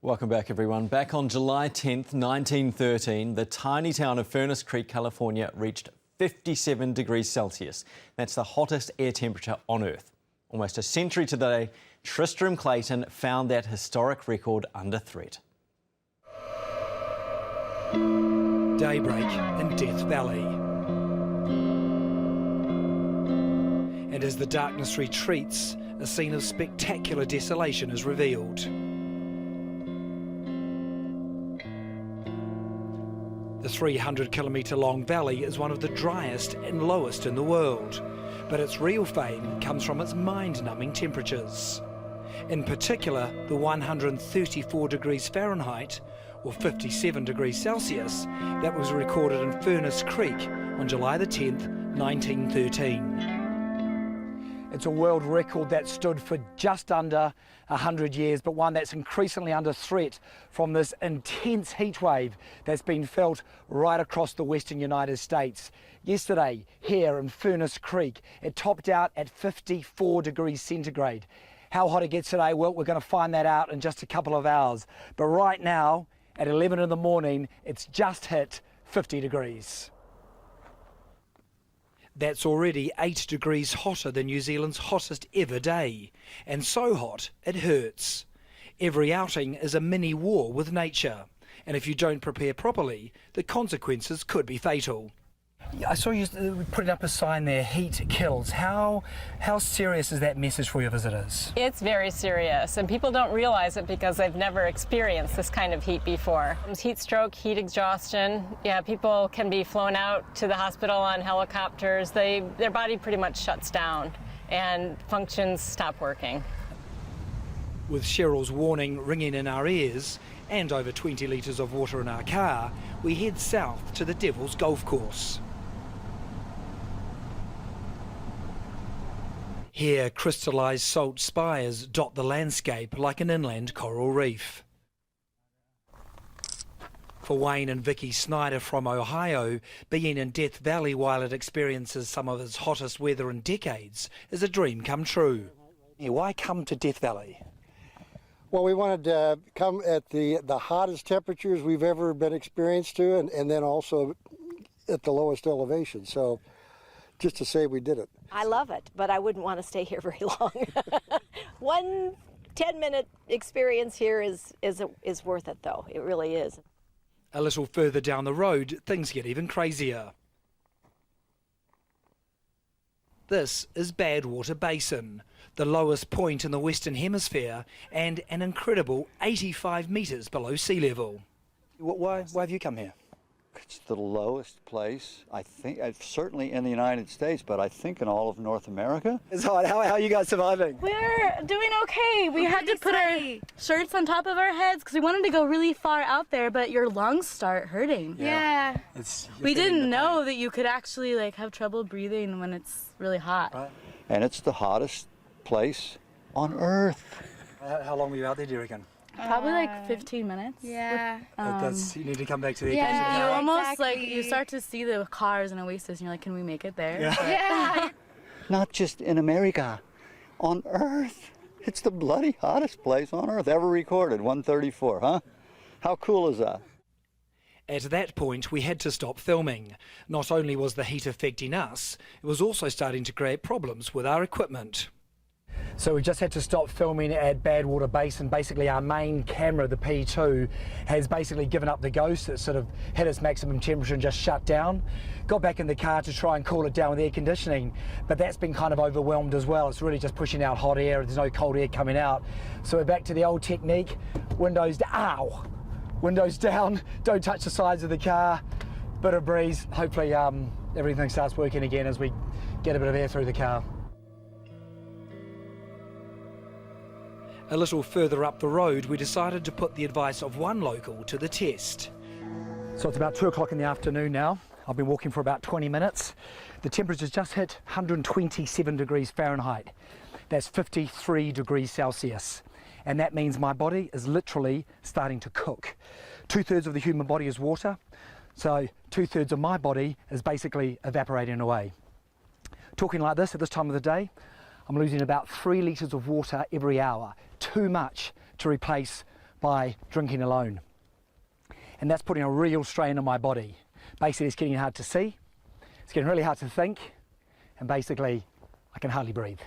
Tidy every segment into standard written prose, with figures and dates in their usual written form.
Welcome back, everyone. Back on July 10th, 1913, the tiny town of Furnace Creek, California, reached 57 degrees Celsius. That's the hottest air temperature on Earth. Almost a century to the day, Tristram Clayton found that historic record under threat. Daybreak in Death Valley. And as the darkness retreats, a scene of spectacular desolation is revealed. The 300-kilometre-long valley is one of the driest and lowest in the world, but its real fame comes from its mind-numbing temperatures. In particular, the 134 degrees Fahrenheit, or 57 degrees Celsius, that was recorded in Furnace Creek on July the 10th, 1913. It's a world record that stood for just under 100 years, but one that's increasingly under threat from this intense heat wave that's been felt right across the western United States. Yesterday, here in Furnace Creek, it topped out at 54 degrees centigrade. How hot it gets today, well, we're going to find that out in just a couple of hours. But right now, at 11 in the morning, it's just hit 50 degrees. That's already 8 degrees hotter than New Zealand's hottest ever day. And so hot, it hurts. Every outing is a mini war with nature. And if you don't prepare properly, the consequences could be fatal. I saw you putting up a sign there, heat kills. How serious is that message for your visitors? It's very serious, and people don't realize it because they've never experienced this kind of heat before. Heat stroke, heat exhaustion. Yeah, people can be flown out to the hospital on helicopters. Their body pretty much shuts down and functions stop working. With Cheryl's warning ringing in our ears and over 20 litres of water in our car, we head south to the Devil's Golf Course. Here, crystallised salt spires dot the landscape like an inland coral reef. For Wayne and Vicky Snyder from Ohio, being in Death Valley while it experiences some of its hottest weather in decades is a dream come true. Why come to Death Valley? Well, we wanted to come at the hottest temperatures we've ever been experienced to, and then also at the lowest elevation. So just to say we did it. I love it, but I wouldn't want to stay here very long. One 10-minute experience here is worth it, though. It really is. A little further down the road, things get even crazier. This is Badwater Basin, the lowest point in the Western Hemisphere and an incredible 85 metres below sea level. Why have you come here? It's the lowest place, I think, certainly in the United States, but I think in all of North America. It's hot. How are you guys surviving? We're doing okay. We had to put our shirts on top of our heads because we wanted to go really far out there, but your lungs start hurting. Yeah. We didn't know that you could actually have trouble breathing when it's really hot. Right. And it's the hottest place on Earth. How long were you out there, do you reckon? Probably 15 minutes. Yeah. You need to come back to the And you almost you start to see the cars in Oasis and you're like, can we make it there? Yeah. Not just in America, on Earth. It's the bloody hottest place on Earth ever recorded, 134, huh? How cool is that? At that point, we had to stop filming. Not only was the heat affecting us, it was also starting to create problems with our equipment. So we just had to stop filming at Badwater Basin. Basically our main camera, the P2, has basically given up the ghost. It sort of hit its maximum temperature and just shut down. Got back in the car to try and cool it down with air conditioning, but that's been kind of overwhelmed as well. It's really just pushing out hot air. There's no cold air coming out. So we're back to the old technique. Windows down, don't touch the sides of the car. Bit of breeze. Hopefully everything starts working again as we get a bit of air through the car. A little further up the road, we decided to put the advice of one local to the test. So it's about 2 o'clock in the afternoon now. I've been walking for about 20 minutes. The temperature's just hit 127 degrees Fahrenheit. That's 53 degrees Celsius. And that means my body is literally starting to cook. 2/3 of the human body is water, so 2/3 of my body is basically evaporating away. Talking like this at this time of the day, I'm losing about 3 litres of water every hour. Too much to replace by drinking alone. And that's putting a real strain on my body. Basically, it's getting hard to see, it's getting really hard to think, and basically, I can hardly breathe.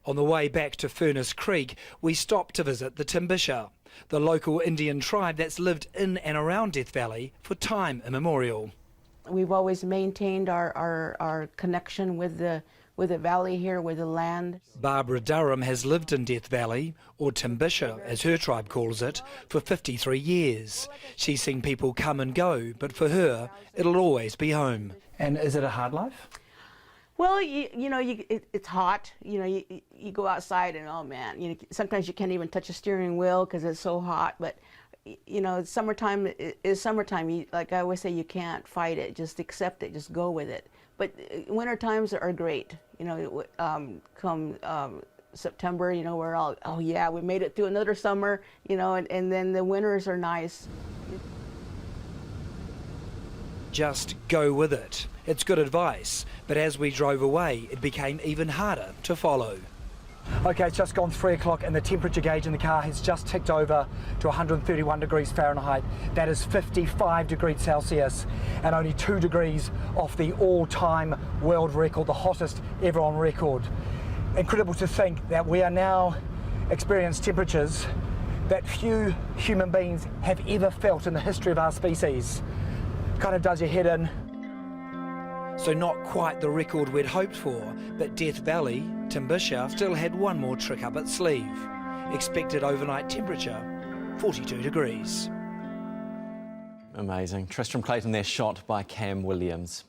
On the way back to Furnace Creek, we stopped to visit the Timbisha, the local Indian tribe that's lived in and around Death Valley for time immemorial. We've always maintained our connection with the valley here, with the land. Barbara Durham has lived in Death Valley, or Timbisha as her tribe calls it, for 53 years. She's seen people come and go, but for her, it'll always be home. And is it a hard life? Well, it's hot. You go outside and, oh man, sometimes you can't even touch a steering wheel because it's so hot. But summertime is summertime. Like I always say, you can't fight it. Just accept it. Just go with it. But winter times are great. Come September, we're all, oh yeah, we made it through another summer. And then the winters are nice. Just go with it. It's good advice, but as we drove away, it became even harder to follow. Okay, it's just gone 3 o'clock and the temperature gauge in the car has just ticked over to 131 degrees Fahrenheit. That is 55 degrees Celsius and only 2 degrees off the all-time world record, the hottest ever on record. Incredible to think that we are now experiencing temperatures that few human beings have ever felt in the history of our species. Kind of does your head in. So not quite the record we'd hoped for, but Death Valley, Timbisha, still had one more trick up its sleeve. Expected overnight temperature, 42 degrees. Amazing. Tristram Clayton there, shot by Cam Williams.